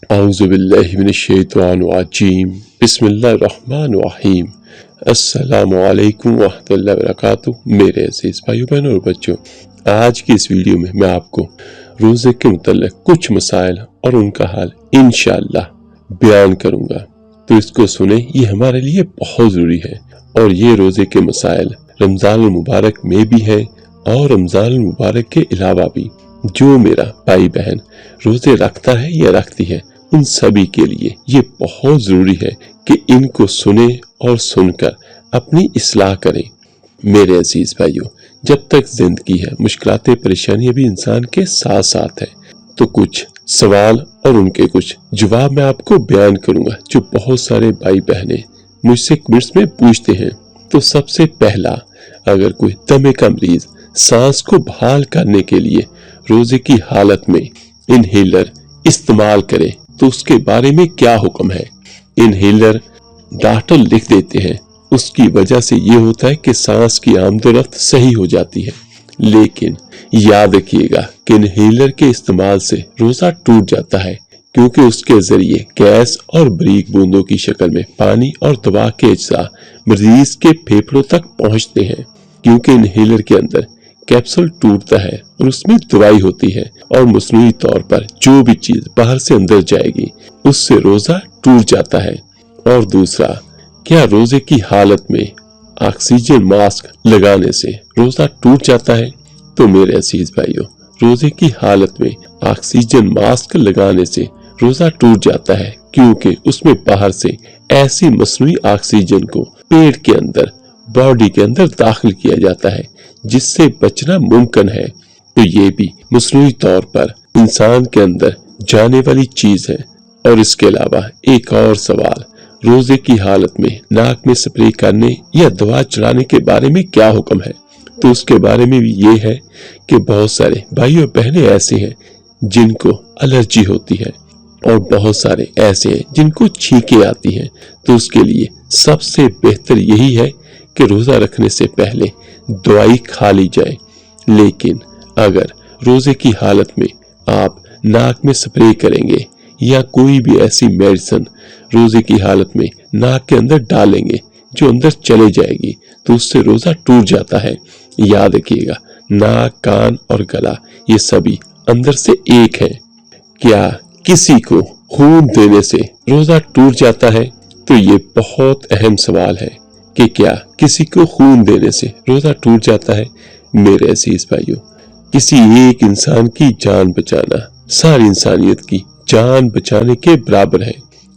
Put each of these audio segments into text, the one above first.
औज़ुबिल्लाहि मिनश्शैतानिर्रजीम बिस्मिल्लाहिर्रहमानिर्रहीम। अस्सलामु अलैकुम वरहमतुल्लाहि वबरकातुहू। मेरे अज़ीज़ भाइयों बहनों और बच्चों, आज की इस वीडियो में मैं आपको रोज़े के मुतल्लिक़ कुछ मसाइल और उनका हल इंशाअल्लाह बयान करूँगा, तो इसको सुने। ये हमारे लिए बहुत ज़रूरी है और ये रोज़े के मसाइल रमज़ान मुबारक में भी हैं और रमज़ान मुबारक के अलावा भी जो मेरा भाई बहन रोज़े रखता है या रखती है, उन सभी के लिए ये बहुत ज़रूरी है कि इनको सुने और सुनकर अपनी इस्लाह करें। मेरे अजीज भाइयों, जब तक जिंदगी है मुश्किलातें परेशानियां भी इंसान के साथ साथ है। तो कुछ सवाल और उनके कुछ जवाब मैं आपको बयान करूंगा जो बहुत सारे भाई बहनें मुझसे कमेंट्स में पूछते हैं। तो सबसे पहला, अगर कोई दमे का मरीज सांस को बहाल करने के लिए रोजे की हालत में इनहेलर इस्तेमाल करे तो उसके बारे में क्या हुक्म है। इनहेलर डॉक्टर लिख देते हैं, उसकी वजह से ये होता है कि सांस की आमदोरफ्त सही हो जाती है, लेकिन याद रखिएगा कि इनहेलर के इस्तेमाल से रोजा टूट जाता है, क्योंकि उसके जरिए गैस और बारीक बूंदों की शक्ल में पानी और दवा के अज्जा मरीज के फेफड़ों तक पहुंचते हैं। क्योंकि इनहेलर के अंदर कैप्सूल टूटता है और उसमें दवाई होती है और मसनूई तौर पर जो भी चीज बाहर से अंदर जाएगी उससे रोजा टूट जाता है। और दूसरा, क्या रोजे की हालत में ऑक्सीजन मास्क लगाने से रोजा टूट जाता है? तो मेरे अजीज भाइयों, रोजे की हालत में ऑक्सीजन मास्क लगाने से रोजा टूट जाता है, क्योंकि उसमें बाहर से ऐसी मसनूई ऑक्सीजन को पेट के अंदर, बॉडी के अंदर दाखिल किया जाता है जिससे बचना मुमकिन है। तो ये भी मसनूई तौर पर इंसान के अंदर जाने वाली चीज है। और इसके अलावा एक और सवाल, रोजे की हालत में नाक में स्प्रे करने या दवा चढ़ाने के बारे में क्या हुक्म है? तो उसके बारे में भी ये है कि बहुत सारे भाई और बहनें ऐसे हैं जिनको एलर्जी होती है और बहुत सारे ऐसे हैं जिनको छींकें आती हैं। तो उसके लिए सबसे बेहतर यही है कि रोजा रखने से पहले दवाई खा ली जाए। लेकिन अगर रोजे की हालत में आप नाक में स्प्रे करेंगे या कोई भी ऐसी मेडिसिन रोजे की हालत में नाक के अंदर डालेंगे जो अंदर चले जाएगी, तो उससे रोजा टूट जाता है। याद रखिएगा, नाक, कान और गला ये सभी अंदर से एक है। क्या किसी को खून देने से रोजा टूट जाता है? तो ये बहुत अहम सवाल है कि क्या किसी को खून देने से रोजा टूट जाता है? मेरे अजीज भाइयों, किसी एक इंसान की जान बचाना सारी इंसानियत की जान बचाने के बराबर है।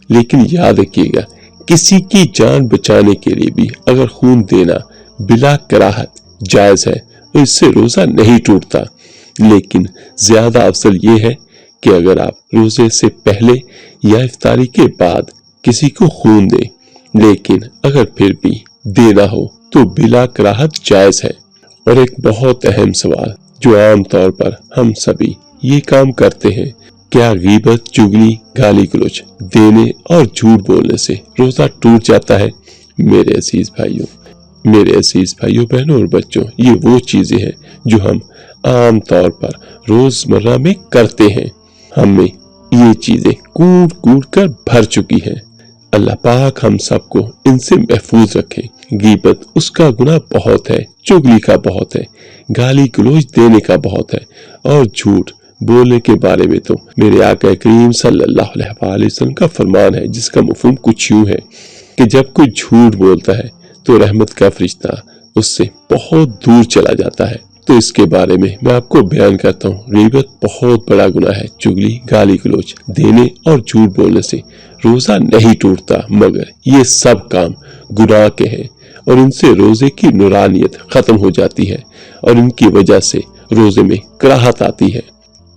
लेकिन याद रखिएगा, किसी की जान बचाने के लिए भी अगर खून देना बिला कराहत जायज है तो इससे रोजा नहीं टूटता। लेकिन ज्यादा अफजल ये है कि अगर आप रोजे से पहले या इफ्तारी के बाद किसी को खून दें, लेकिन अगर फिर भी देना हो तो बिला कराहत जायज है। और एक बहुत अहम सवाल जो आम तौर पर हम सभी ये काम करते हैं, क्या गीबत, चुगली, गाली गलौज देने और झूठ बोलने से रोजा टूट जाता है? मेरे अजीज भाइयों बहनों और बच्चों, ये वो चीजें हैं जो हम आम तौर पर रोजमर्रा में करते हैं। हमें ये चीजें कूट कूट कर भर चुकी हैं। अल्लाह पाक हम सबको इनसे महफूज रखे। गीबत उसका गुनाह बहुत है, चुगली का बहुत है, गाली गलौज देने का बहुत है, और झूठ बोलने के बारे में तो मेरे आका करीम सल्लल्लाहु अलैहि वसल्लम का फरमान है, जिसका मफहूम कुछ यूं है कि जब कोई झूठ बोलता है तो रहमत का फरिश्ता उससे बहुत दूर चला जाता है। तो इसके बारे में मैं आपको बयान करता हूँ। गीबत बहुत बड़ा गुनाह है। चुगली, गाली गलौज देने और झूठ बोलने से रोजा नहीं टूटता, मगर ये सब काम गुनाह के हैं और इनसे रोजे की नूरानियत खत्म हो जाती है और इनकी वजह से रोजे में कराहत आती है।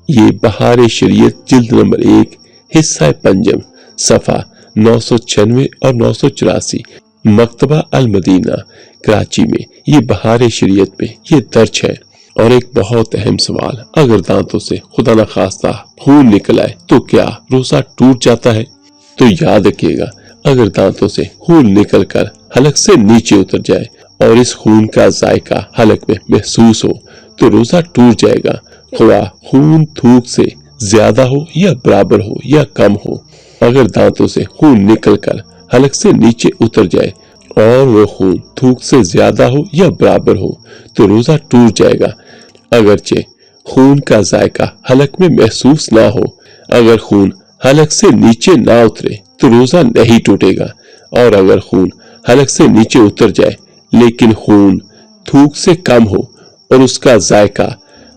ये बहार शरीयत जिल्द नंबर 1 हिस्सा पंजम सफा 996 और 984 मकतबा अल मदीना कराची में ये बहार शरीयत में ये दर्ज है। और एक बहुत अहम सवाल, अगर दांतों से खुदा न खास्ता खून निकल आए तो क्या रोजा टूट जाता है? तो याद रखिएगा, अगर दांतों से खून निकल कर हलक से नीचे उतर जाए और इस खून का जायका हलक में महसूस हो तो रोजा टूट जाएगा। खुदा खून थूक से زیادہ ہو یا برابر ہو یا کم ہو، اگر دانتوں سے خون نکل کر حلق سے نیچے اتر جائے اور وہ خون تھوک سے زیادہ ہو یا برابر ہو تو روزہ ٹوٹ جائے گا، اگرچہ خون کا ذائقہ حلق میں محسوس نہ ہو۔ اگر خون حلق سے نیچے نہ اترے تو روزہ نہیں ٹوٹے گا، اور اگر خون حلق سے نیچے اتر جائے لیکن خون تھوک سے کم ہو اور اس کا ذائقہ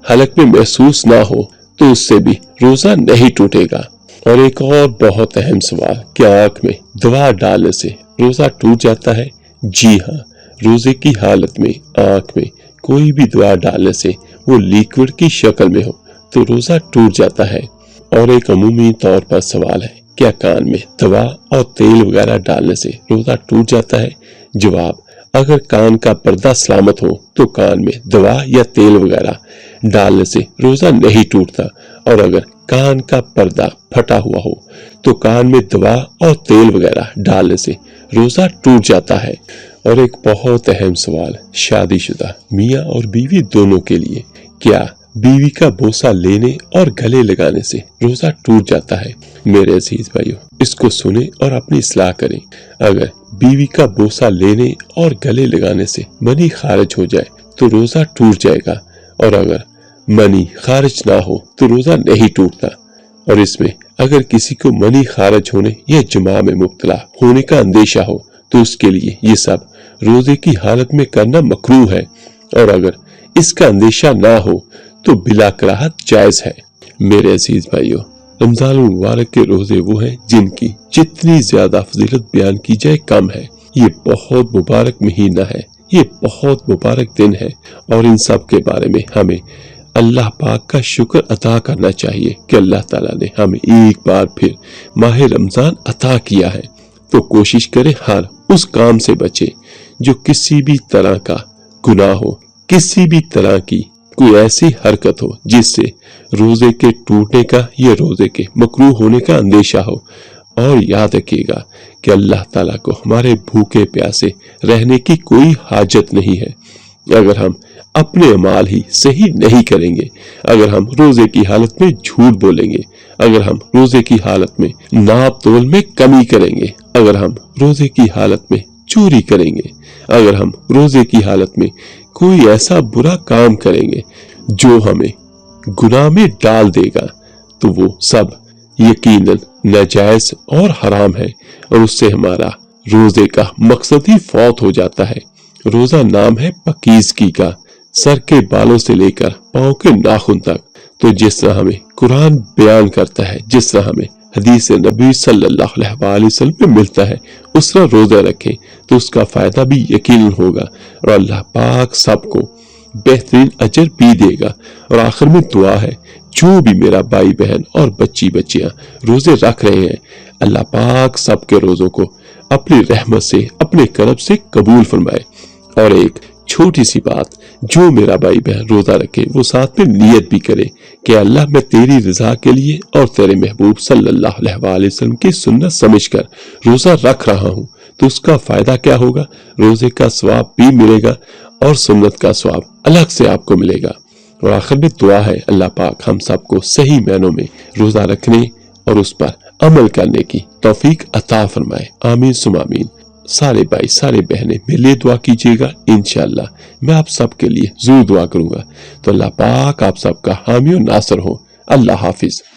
حلق میں محسوس نہ ہو تو اس سے بھی روزہ نہیں ٹوٹے گا۔ اور ایک اور بہت اہم سوال، کیا آنکھ میں دوا ڈالنے سے روزہ ٹوٹ جاتا ہے؟ جی ہاں، روزے کی حالت میں آنکھ میں کوئی بھی دوا ڈالنے سے وہ لیکوڈ کی شکل میں ہو تو روزہ ٹوٹ جاتا ہے۔ اور ایک عمومی طور پر سوال ہے، کیا کان میں دوا اور تیل وغیرہ ڈالنے سے روزہ ٹوٹ جاتا ہے؟ جواب، اگر کان کا پردہ سلامت ہو تو کان میں دوا یا تیل وغیرہ ڈالنے سے روزہ نہیں ٹوٹتا، اور اگر کان کا پردہ پھٹا ہوا ہو تو کان میں دوا اور تیل وغیرہ ڈالنے سے روزہ ٹوٹ جاتا ہے۔ اور ایک بہت اہم سوال، شادی شدہ میاں اور بیوی دونوں کے لیے، کیا بیوی کا بوسہ لینے اور گلے لگانے سے روزہ ٹوٹ جاتا ہے؟ میرے عزیز بھائیو، اس کو سنیں اور اپنی اصلاح کریں۔ اگر بیوی کا بوسہ لینے اور گلے لگانے سے منی خارج ہو جائے تو روزہ ٹوٹ جائے گا، اور اگر منی خارج نہ ہو تو روزہ نہیں ٹوٹتا۔ اور اس میں اگر کسی کو منی خارج ہونے یا جماع میں مبتلا ہونے کا اندیشہ ہو تو اس کے لیے یہ سب روزے کی حالت میں کرنا مکروہ ہے، اور اگر اس کا اندیشہ نہ ہو تو بلا کراہت جائز ہے۔ میرے عزیز بھائیو، رمضان المبارک کے روزے وہ ہیں جن کی جتنی زیادہ فضیلت بیان کی جائے کم ہے۔ یہ بہت مبارک مہینہ ہے، یہ بہت مبارک دن ہے، اور ان سب کے بارے میں ہمیں اللہ پاک کا شکر ادا کرنا چاہیے کہ اللہ تعالیٰ نے ہمیں ایک بار پھر ماہ رمضان عطا کیا ہے۔ تو کوشش کرے ہر اس کام سے بچے جو کسی بھی طرح کا گناہ ہو، کسی بھی طرح کی کوئی ایسی حرکت ہو جس سے روزے کے ٹوٹنے کا یا روزے کے مکروہ ہونے کا اندیشہ ہو۔ اور یاد رکھیے گا کہ اللہ تعالیٰ کو ہمارے بھوکے پیاسے رہنے کی کوئی حاجت نہیں ہے۔ اگر ہم اپنے اعمال ہی صحیح نہیں کریں گے، اگر ہم روزے کی حالت میں جھوٹ بولیں گے، اگر ہم روزے کی حالت میں ناپ تول میں کمی کریں گے، اگر ہم روزے کی حالت میں چوری کریں گے، اگر ہم روزے کی حالت میں کوئی ایسا برا کام کریں گے جو ہمیں گناہ میں ڈال دے گا، تو وہ سب یقیناً ناجائز اور حرام ہے، اور اس سے ہمارا روزے کا مقصد ہی فوت ہو جاتا ہے۔ روزہ نام ہے پاکیزگی کا، سر کے بالوں سے لے کر پاؤں کے ناخن تک۔ تو جس طرح ہمیں قرآن بیان کرتا ہے، جس طرح ہمیں حدیث نبی صلی اللہ علیہ وسلم میں ملتا ہے، اس طرح روزہ رکھیں تو اس کا فائدہ بھی یقیناً ہوگا، اور اللہ پاک سب کو بہترین اجر بھی دے گا۔ اور آخر میں دعا ہے، جو بھی میرا بھائی بہن اور بچی بچیاں روزے رکھ رہے ہیں، اللہ پاک سب کے روزوں کو اپنی رحمت سے، اپنے کرم سے قبول فرمائے۔ اور ایک چھوٹی سی بات، جو میرا بھائی بہن روزہ رکھے وہ ساتھ میں نیت بھی کرے کہ اللہ میں تیری رضا کے لیے اور تیرے محبوب صلی اللہ علیہ وسلم کی سنت سمجھ کر روزہ رکھ رہا ہوں، تو اس کا فائدہ کیا ہوگا؟ روزے کا ثواب بھی ملے گا اور سنت کا ثواب الگ سے آپ کو ملے گا۔ اور آخر میں دعا ہے، اللہ پاک ہم سب کو صحیح معنوں میں روزہ رکھنے اور اس پر عمل کرنے کی توفیق عطا فرمائے، آمین ثم آمین۔ سارے بھائی سارے بہنیں میرے لیے دعا کیجیے گا، انشاءاللہ میں آپ سب کے لیے ضرور دعا کروں گا۔ تو اللہ پاک آپ سب کا حامی و ناصر ہو۔ اللہ حافظ۔